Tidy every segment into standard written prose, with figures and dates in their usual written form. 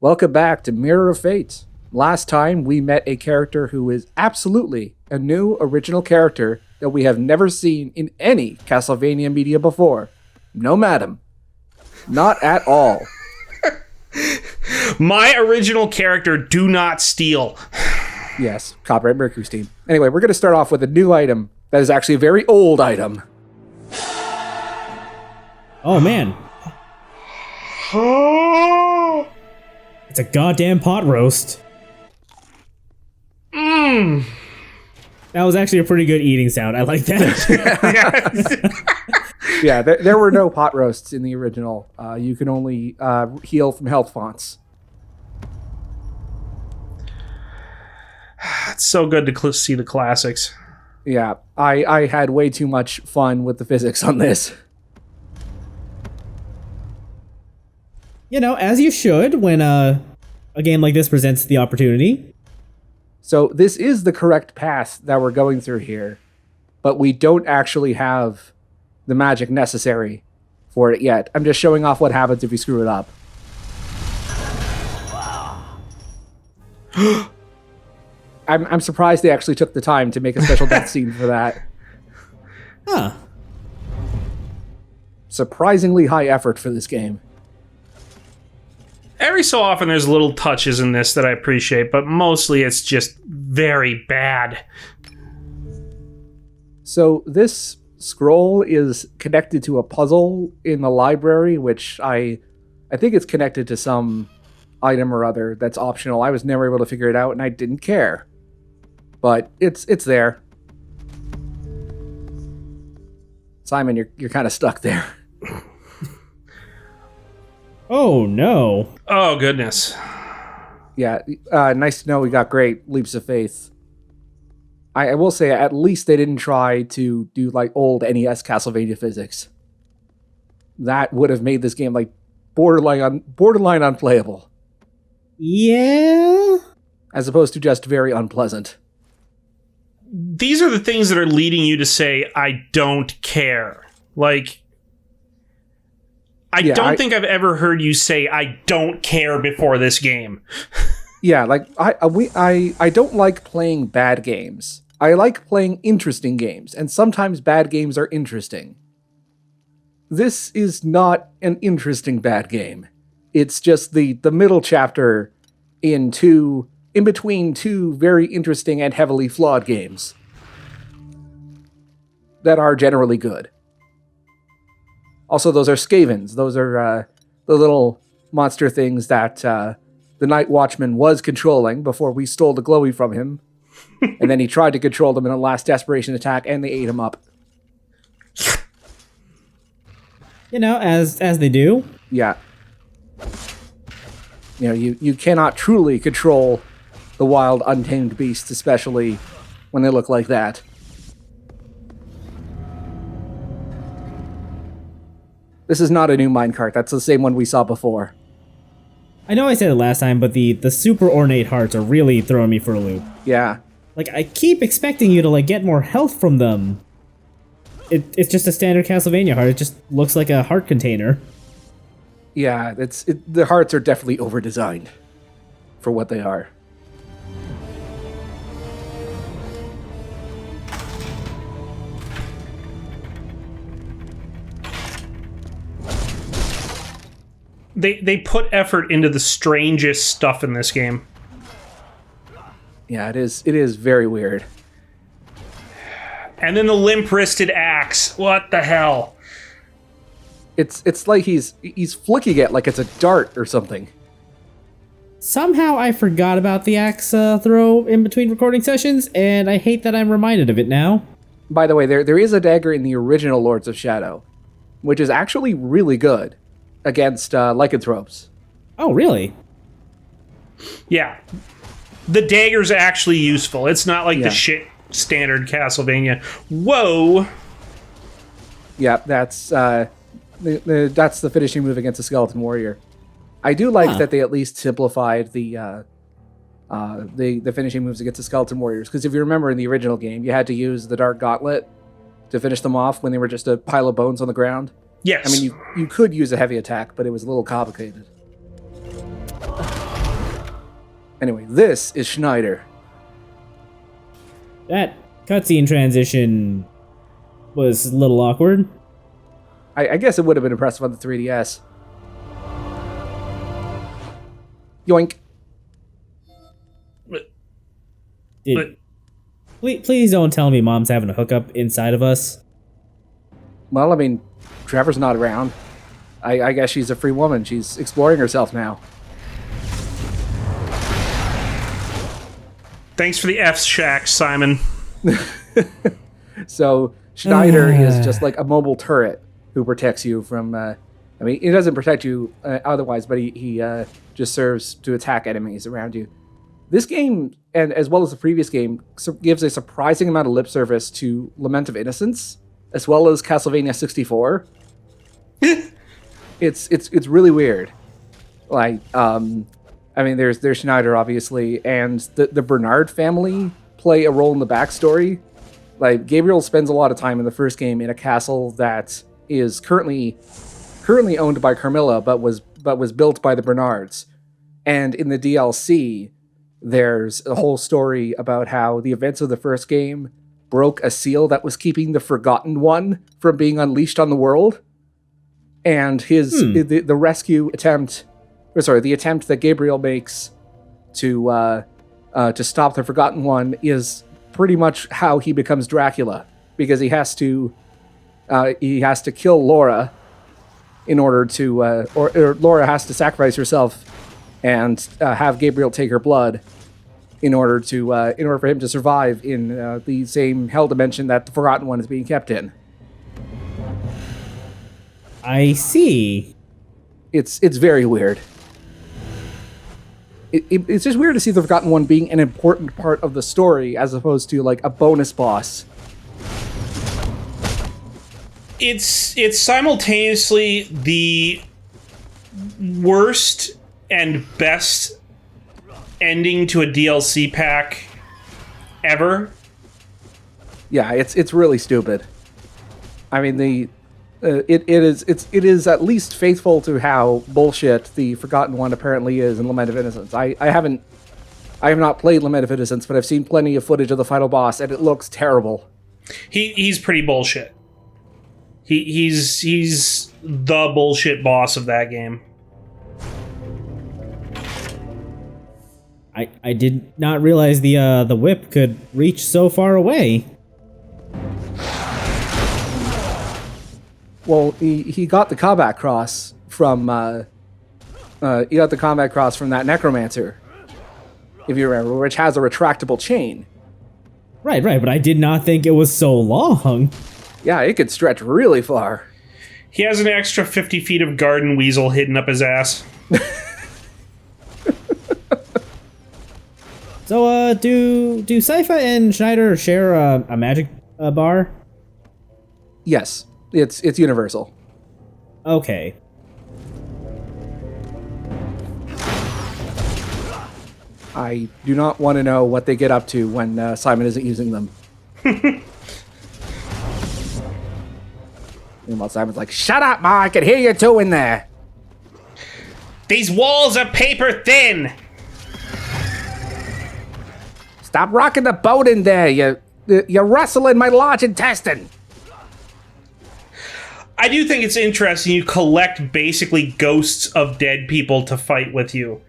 Welcome back to Mirror of Fate. Last time we met a character who is absolutely a new original character that we have never seen in any Castlevania media before. No, madam. Not at all. My original character, do not steal. Yes, copyright Mercury Steam. Anyway, we're going to start off with a new item that is actually a very old item. Oh, man. It's a goddamn pot roast. Mmm. That was actually a pretty good eating sound. I like that. Yeah, there were no pot roasts in the original. You can only heal from health fonts. It's so good to see the classics. Yeah, I had way too much fun with the physics on this. You know, as you should when a game like this presents the opportunity. So this is the correct path that we're going through here, but we don't actually have the magic necessary for it yet. I'm just showing off what happens if you screw it up. I'm surprised they actually took the time to make a special death scene for that. Huh. Surprisingly high effort for this game. Every so often there's little touches in this that I appreciate, but mostly it's just very bad. So this scroll is connected to a puzzle in the library, which I think it's connected to some item or other that's optional. I was never able to figure it out, and I didn't care. But it's there. Simon, you're kind of stuck there. Oh, no. Oh, goodness. Yeah, nice to know we got great leaps of faith. I will say, at least they didn't try to do like old NES Castlevania physics. That would have made this game like borderline unplayable. Yeah? As opposed to just very unpleasant. These are the things that are leading you to say, I don't care. Like, I don't think I've ever heard you say, I don't care before this game. Yeah, like, I don't like playing bad games. I like playing interesting games, and sometimes bad games are interesting. This is not an interesting bad game. It's just the middle chapter in between two very interesting and heavily flawed games that are generally good. Also, those are Skavens. Those are the little monster things that the Night Watchman was controlling before we stole the glowy from him. And then he tried to control them in a last desperation attack, and they ate him up. You know, as they do. Yeah. You know, you cannot truly control the wild, untamed beasts, especially when they look like that. This is not a new minecart. That's the same one we saw before. I know I said it last time, but the super ornate hearts are really throwing me for a loop. Yeah. Like, I keep expecting you to, like, get more health from them. It's just a standard Castlevania heart. It just looks like a heart container. Yeah, the hearts are definitely over-designed for what they are. They put effort into the strangest stuff in this game. Yeah, it is very weird. And then the limp-wristed axe. What the hell? It's like he's flicking it like it's a dart or something. Somehow I forgot about the axe throw in between recording sessions, and I hate that I'm reminded of it now. By the way, there is a dagger in the original Lords of Shadow, which is actually really good against lycanthropes. Oh, really? Yeah. The dagger's actually useful. It's not like the shit standard Castlevania. Whoa! Yeah, that's the finishing move against the Skeleton Warrior. I do like that they at least simplified the finishing moves against the Skeleton Warriors, because if you remember in the original game, you had to use the Dark Gauntlet to finish them off when they were just a pile of bones on the ground. Yes. I mean, you could use a heavy attack, but it was a little complicated. Anyway, this is Schneider. That cutscene transition was a little awkward. I guess it would have been impressive on the 3DS. Yoink. Please don't tell me Mom's having a hookup inside of us. Well, I mean, Trevor's not around. I guess she's a free woman. She's exploring herself now. Thanks for the F-shack, Simon. So Schneider is just like a mobile turret who protects you from... I mean, he doesn't protect you otherwise, but he just serves to attack enemies around you. This game, and as well as the previous game, gives a surprising amount of lip service to Lament of Innocence, as well as Castlevania 64. It's really weird. Like, I mean, there's Schneider, obviously, and the Bernard family play a role in the backstory. Like, Gabriel spends a lot of time in the first game in a castle that is currently owned by Carmilla, but was built by the Bernards. And in the DLC, there's a whole story about how the events of the first game broke a seal that was keeping the Forgotten One from being unleashed on the world. And the rescue attempt, the attempt that Gabriel makes to stop the Forgotten One is pretty much how he becomes Dracula, because he has to kill Laura in order to, or Laura has to sacrifice herself and have Gabriel take her blood in order for him to survive in the same hell dimension that the Forgotten One is being kept in. I see. It's very weird. It's just weird to see the Forgotten One being an important part of the story as opposed to like a bonus boss. It's simultaneously the worst and best ending to a DLC pack ever. Yeah, it's really stupid. I mean, it is at least faithful to how bullshit the Forgotten One apparently is in Lament of Innocence. I have not played Lament of Innocence, but I've seen plenty of footage of the final boss, and it looks terrible. He's pretty bullshit. He's the bullshit boss of that game. I did not realize the whip could reach so far away. Well, he got the combat cross from that necromancer, if you remember, which has a retractable chain. Right, but I did not think it was so long. Yeah, it could stretch really far. He has an extra 50 feet of garden weasel hidden up his ass. So, do Sypha and Schneider share a magic bar? Yes, it's universal. Okay. I do not want to know what they get up to when Simon isn't using them. Meanwhile, Simon's like, "Shut up, Ma, I can hear you two in there." These walls are paper thin. Stop rocking the boat in there. You're rustling my large intestine. I do think it's interesting you collect basically ghosts of dead people to fight with you.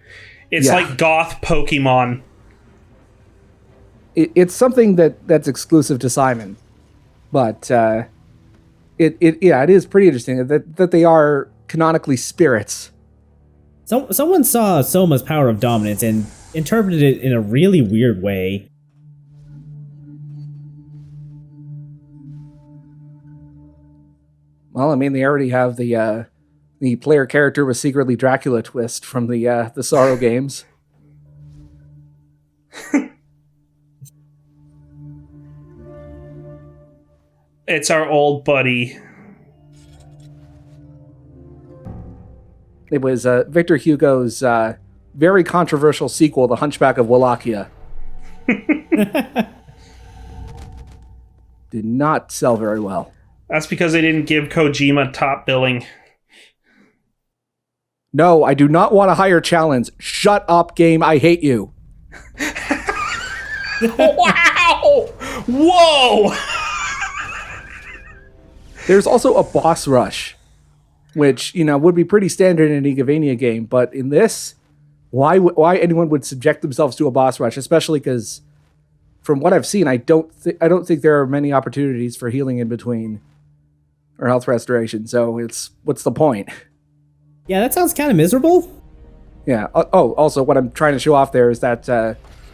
It's like goth Pokemon. It's something that's exclusive to Simon. But it is pretty interesting that they are canonically spirits. Someone saw Soma's power of dominance and interpreted it in a really weird way. Well, I mean, they already have the player character with secretly Dracula twist from the Sorrow games. It's our old buddy. It was Victor Hugo's very controversial sequel, The Hunchback of Wallachia. Did not sell very well. That's because they didn't give Kojima top billing. No, I do not want a higher challenge. Shut up, game. I hate you. Wow! Whoa! There's also a boss rush, which, would be pretty standard in a Leagueovania game, but in this, why anyone would subject themselves to a boss rush, especially because from what I've seen, I don't think there are many opportunities for healing in between or health restoration. So what's the point? Yeah, that sounds kind of miserable. Yeah. Oh, also, what I'm trying to show off there is that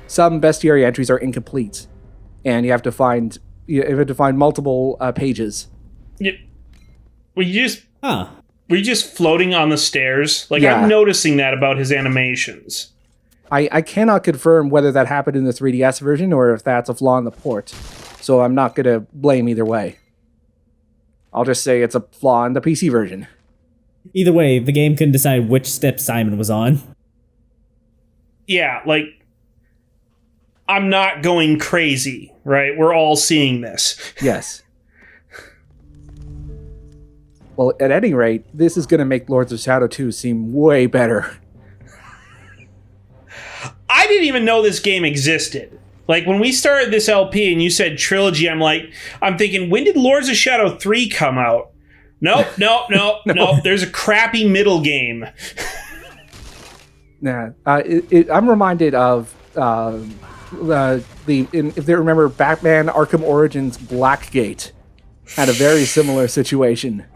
some bestiary entries are incomplete, and you have to find multiple pages. Were you just floating on the stairs? Like, yeah. I'm noticing that about his animations. I cannot confirm whether that happened in the 3DS version or if that's a flaw in the port, so I'm not going to blame either way. I'll just say it's a flaw in the PC version. Either way, the game couldn't decide which step Simon was on. Yeah, like, I'm not going crazy, right? We're all seeing this. Yes. Well, at any rate, this is going to make Lords of Shadow 2 seem way better. I didn't even know this game existed. Like, when we started this LP and you said trilogy, I'm thinking, when did Lords of Shadow 3 come out? Nope. There's a crappy middle game. Yeah, I'm reminded of if they remember, Batman Arkham Origins Blackgate had a very similar situation.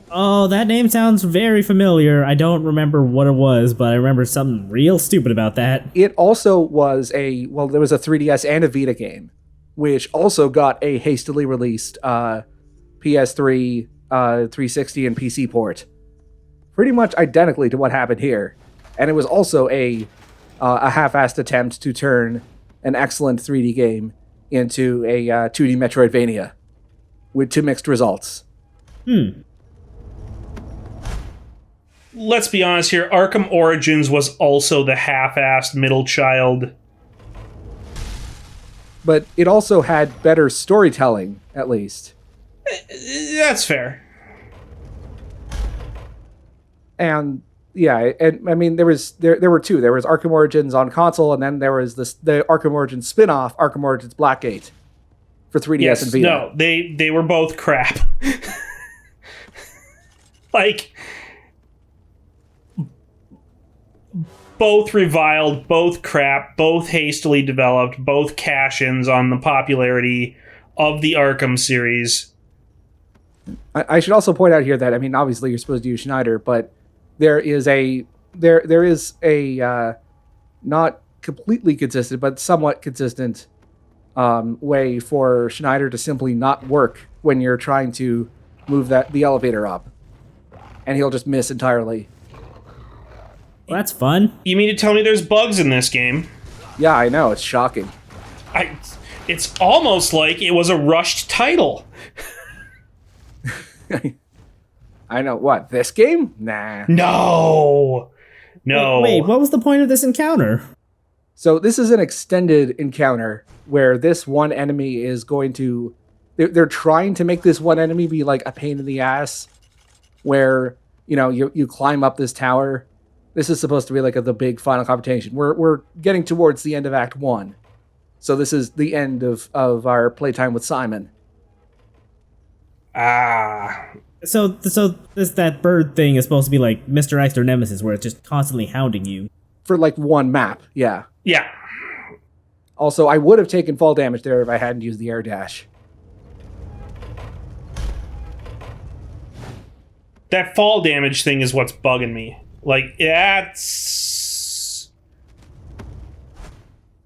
Oh, that name sounds very familiar. I don't remember what it was, but I remember something real stupid about that. It also was there was a 3DS and a Vita game, which also got a hastily released PS3, 360, and PC port. Pretty much identically to what happened here. And it was also a half-assed attempt to turn an excellent 3D game into a 2D Metroidvania with two mixed results. Let's be honest here, Arkham Origins was also the half-assed middle child. But it also had better storytelling, at least. That's fair. And yeah, and I mean there were two. There was Arkham Origins on console, and then there was the Arkham Origins spin-off, Arkham Origins Blackgate, for 3DS and Vita. No, they were both crap. Like, both reviled, both crap, both hastily developed, both cash-ins on the popularity of the Arkham series. I should also point out here that, I mean, obviously you're supposed to use Schneider, but there is a not completely consistent, but somewhat consistent way for Schneider to simply not work when you're trying to move the elevator up, and he'll just miss entirely. Well, that's fun. You mean to tell me there's bugs in this game? Yeah, I know, it's shocking. It's almost like it was a rushed title. I know. What, this game? Nah. No. Wait, what was the point of this encounter? So this is an extended encounter where this one enemy is going to... They're trying to make this one enemy be like a pain in the ass, where, you climb up this tower. This is supposed to be like the big final confrontation. We're getting towards the end of Act 1. So this is the end of our playtime with Simon. So that bird thing is supposed to be like Mr. X or Nemesis, where it's just constantly hounding you. For like one map, yeah. Yeah. Also, I would have taken fall damage there if I hadn't used the air dash. That fall damage thing is what's bugging me. Like, that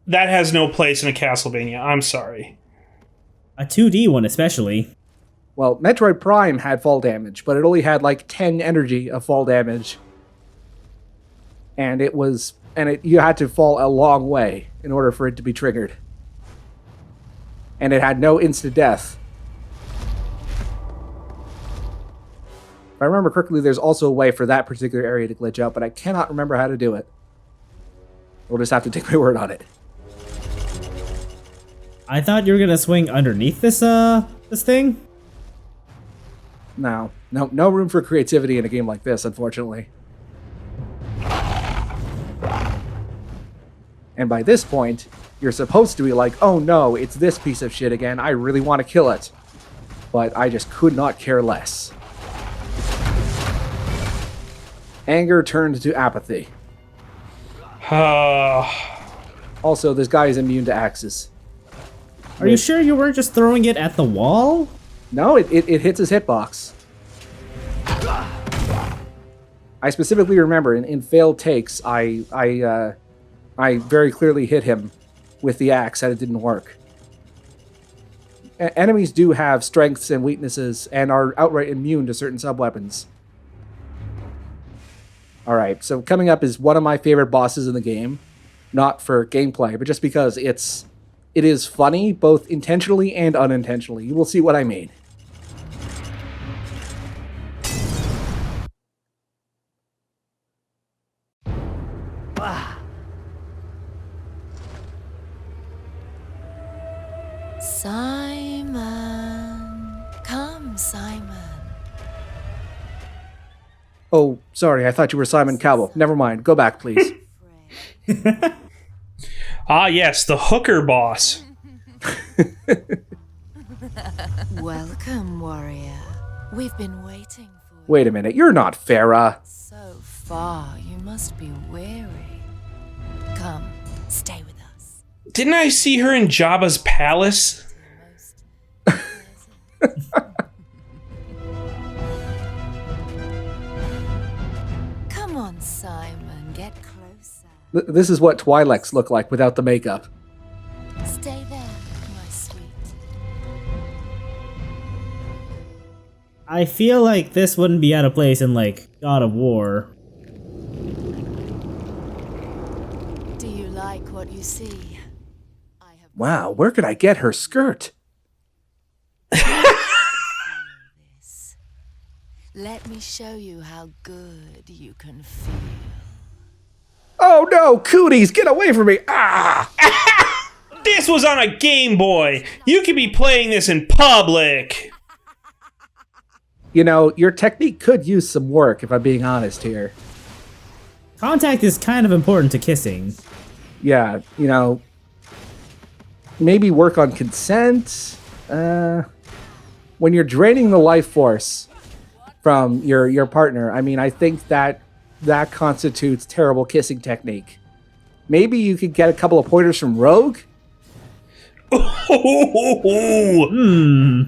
has no place in a Castlevania. I'm sorry. A 2D one especially. Well, Metroid Prime had fall damage, but it only had like 10 energy of fall damage. And you had to fall a long way in order for it to be triggered. And it had no instant death. If I remember correctly, there's also a way for that particular area to glitch out, but I cannot remember how to do it. We'll just have to take my word on it. I thought you were gonna swing underneath this thing. No room for creativity in a game like this, unfortunately. And by this point, you're supposed to be like, oh no, it's this piece of shit again, I really want to kill it. But I just could not care less. Anger turned to apathy. Also, this guy is immune to axes. Are you sure you weren't just throwing it at the wall? No, it hits his hitbox. I specifically remember in failed takes, I very clearly hit him with the axe and it didn't work. Enemies do have strengths and weaknesses and are outright immune to certain sub-weapons. Alright, so coming up is one of my favorite bosses in the game. Not for gameplay, but just because it is funny, both intentionally and unintentionally. You will see what I mean. Simon, come, Simon. Oh, sorry, I thought you were Simon Cowell. Never mind, go back, please. Ah, yes, the hooker boss. Welcome, warrior. We've been waiting for you. Wait a minute, you're not Farah. So far, you must be weary. Come, stay with us. Didn't I see her in Jabba's palace? Come on, Simon, get closer. This is what Twi'leks look like without the makeup. Stay there, my sweet. I feel like this wouldn't be out of place in, like, God of War. Do you like what you see? I have Wow, where could I get her skirt? this. Let me show you how good you can feel. Oh no, cooties, get away from me! Ah! This was on a Game Boy. You could be playing this in public. You know, your technique could use some work, if I'm being honest here. Contact is kind of important to kissing. Yeah, you know, maybe work on consent. When you're draining the life force from your partner, I mean, I think that constitutes terrible kissing technique. Maybe you could get a couple of pointers from Rogue? Hmm.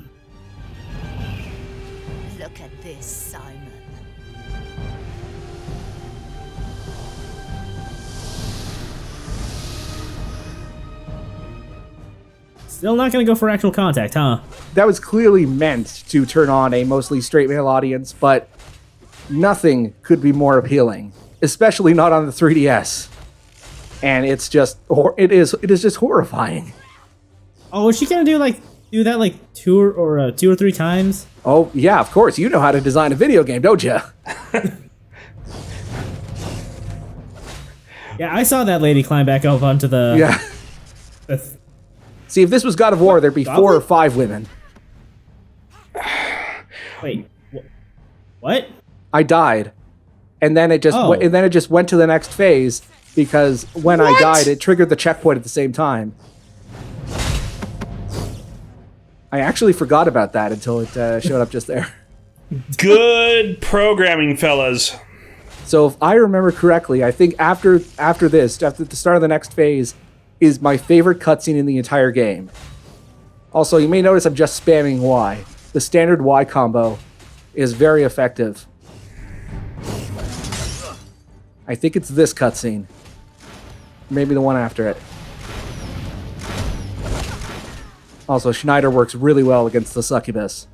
Look at this, Simon. Still not gonna go for actual contact, huh? That was clearly meant to turn on a mostly straight male audience, but nothing could be more appealing, especially not on the 3DS. And it's just, it is just horrifying. Oh, is she gonna do that like two or three times? Oh yeah, of course. You know how to design a video game, don't you? Yeah, I saw that lady climb back up onto the. Yeah. See, if this was God of War, there'd be 4 or 5 women. Wait, what? I died, and then it just went to the next phase because when I died, it triggered the checkpoint at the same time. I actually forgot about that until it showed up just there. Good programming, fellas. So if I remember correctly, I think after the start of the next phase, is my favorite cutscene in the entire game. Also, you may notice I'm just spamming Y. The standard Y combo is very effective. I think it's this cutscene. Maybe the one after it. Also, Schneider works really well against the succubus.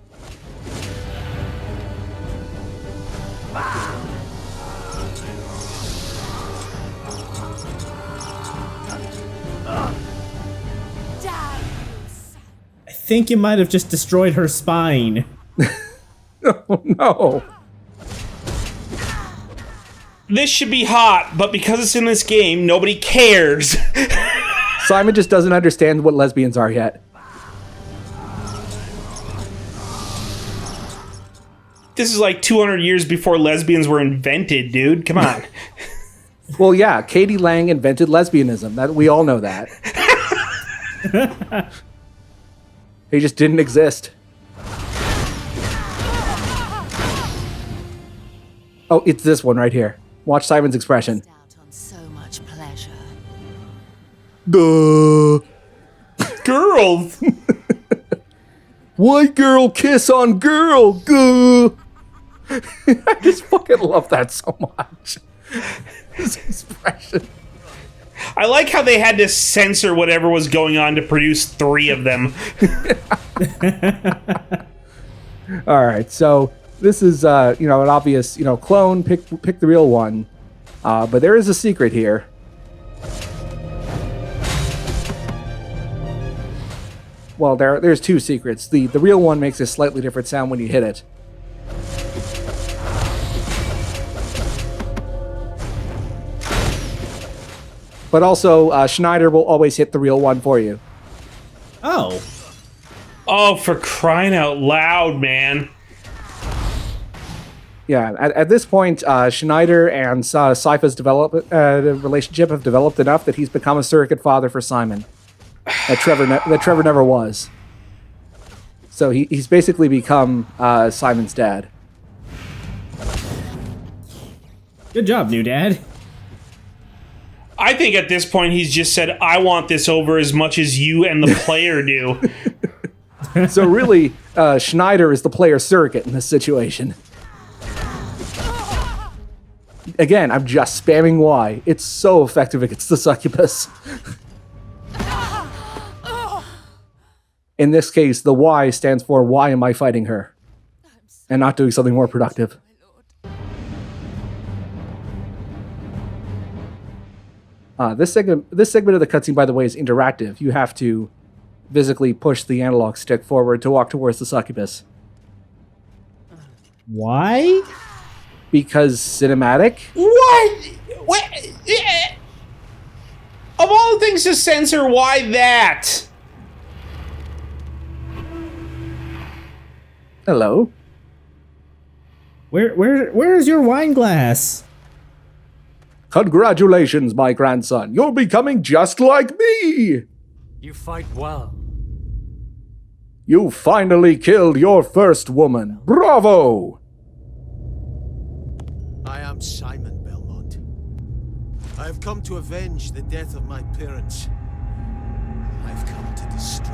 I think you might have just destroyed her spine. Oh no! This should be hot, but because it's in this game, nobody cares. Simon just doesn't understand what lesbians are yet. This is like 200 years before lesbians were invented, dude. Come on. Well, yeah, Katie Lang invented lesbianism. That we all know that. He just didn't exist. Oh, it's this one right here. Watch Simon's expression. Out on so much pleasure. Duh. Girls! White girl kiss on girl. Gah. I just fucking love that so much. His expression. I like how they had to censor whatever was going on to produce 3 of them. All right, so this is an obvious clone. Pick the real one, but there is a secret here. Well, there's 2 secrets. The real one makes a slightly different sound when you hit it. But also, Schneider will always hit the real one for you. Oh. Oh, for crying out loud, man. Yeah, at this point, Schneider and Sypha's relationship have developed enough that he's become a surrogate father for Simon. That Trevor never was. So he's basically become Simon's dad. Good job, new dad. I think at this point he's just said, I want this over as much as you and the player do. So really, Schneider is the player surrogate in this situation. Again, I'm just spamming Y. It's so effective against the succubus. In this case, the Y stands for why am I fighting her? And not doing something more productive. This segment of the cutscene, by the way, is interactive. You have to physically push the analog stick forward to walk towards the succubus. Why? Because cinematic? What? Of all the things to censor, why that? Hello? Where is your wine glass? Congratulations, my grandson. You're becoming just like me. You fight well. You finally killed your first woman. Bravo! I am Simon Belmont. I have come to avenge the death of my parents. I've come to destroy you.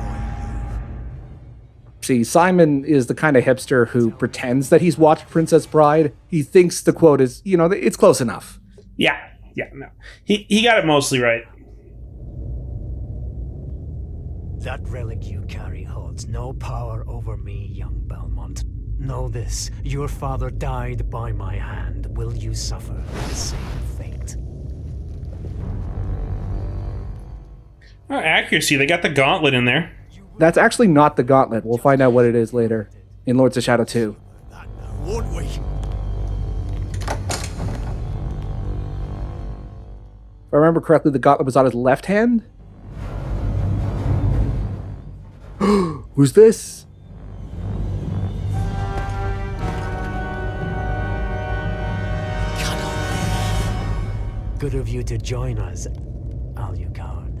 See, Simon is the kind of hipster who pretends that he's watched Princess Bride. He thinks the quote is, it's close enough. Yeah, no. He got it mostly right. That relic you carry holds no power over me, young Belmont. Know this, your father died by my hand. Will you suffer the same fate? Oh, accuracy, they got the gauntlet in there. That's actually not the gauntlet. We'll find out what it is later in Lords of Shadow 2. That now, won't we? If I remember correctly, the gauntlet was on his left hand? Who's this? Good of you to join us, Alucard.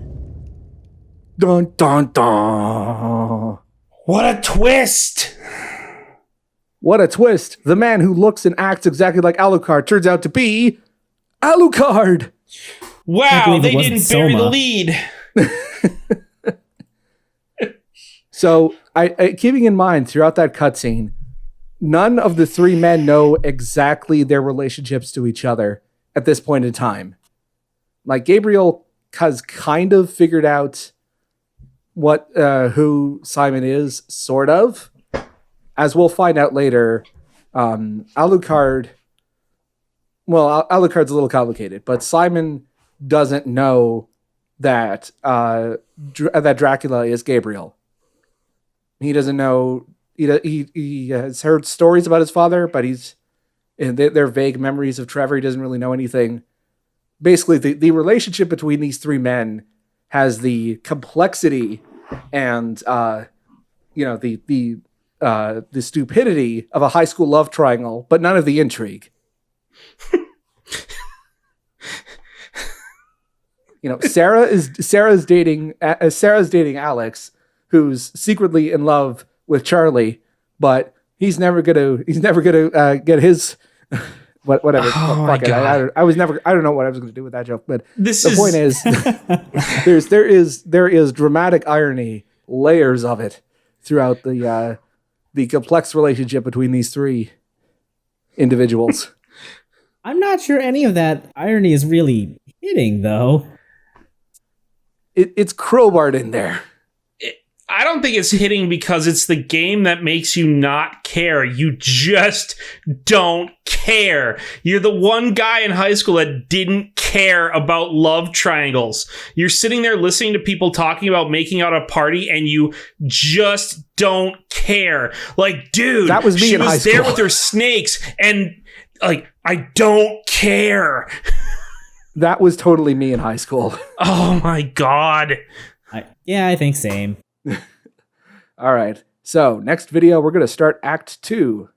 Dun dun dun. What a twist! What a twist. The man who looks and acts exactly like Alucard turns out to be Alucard. Wow, they wasn't didn't bury the Soma. lead. So, keeping in mind throughout that cutscene, none of the 3 men know exactly their relationships to each other at this point in time. Like, Gabriel has kind of figured out who Simon is, sort of. As we'll find out later, Alucard's a little complicated, but Simon doesn't know that that Dracula is Gabriel. He doesn't know. He has heard stories about his father, but they're vague memories of Trevor. He doesn't really know anything. Basically, the relationship between these 3 men has the complexity and the stupidity of a high school love triangle, but none of the intrigue. Sarah's dating Alex, who's secretly in love with Charlie, but he's never gonna get his whatever. Oh Fuck my it. God. I don't know what I was gonna do with that joke, but The point is, there is dramatic irony, layers of it throughout the complex relationship between these three individuals. I'm not sure any of that irony is really hitting, though. It's crowbarred in there. I don't think it's hitting because it's the game that makes you not care. You just don't care. You're the one guy in high school that didn't care about love triangles. You're sitting there listening to people talking about making out a party and you just don't care. Like, dude, that was me she in high was there school. with her snakes and like, I don't care. That was totally me in high school. Oh my God. Yeah, I think same. All right. So next video, we're going to start Act 2.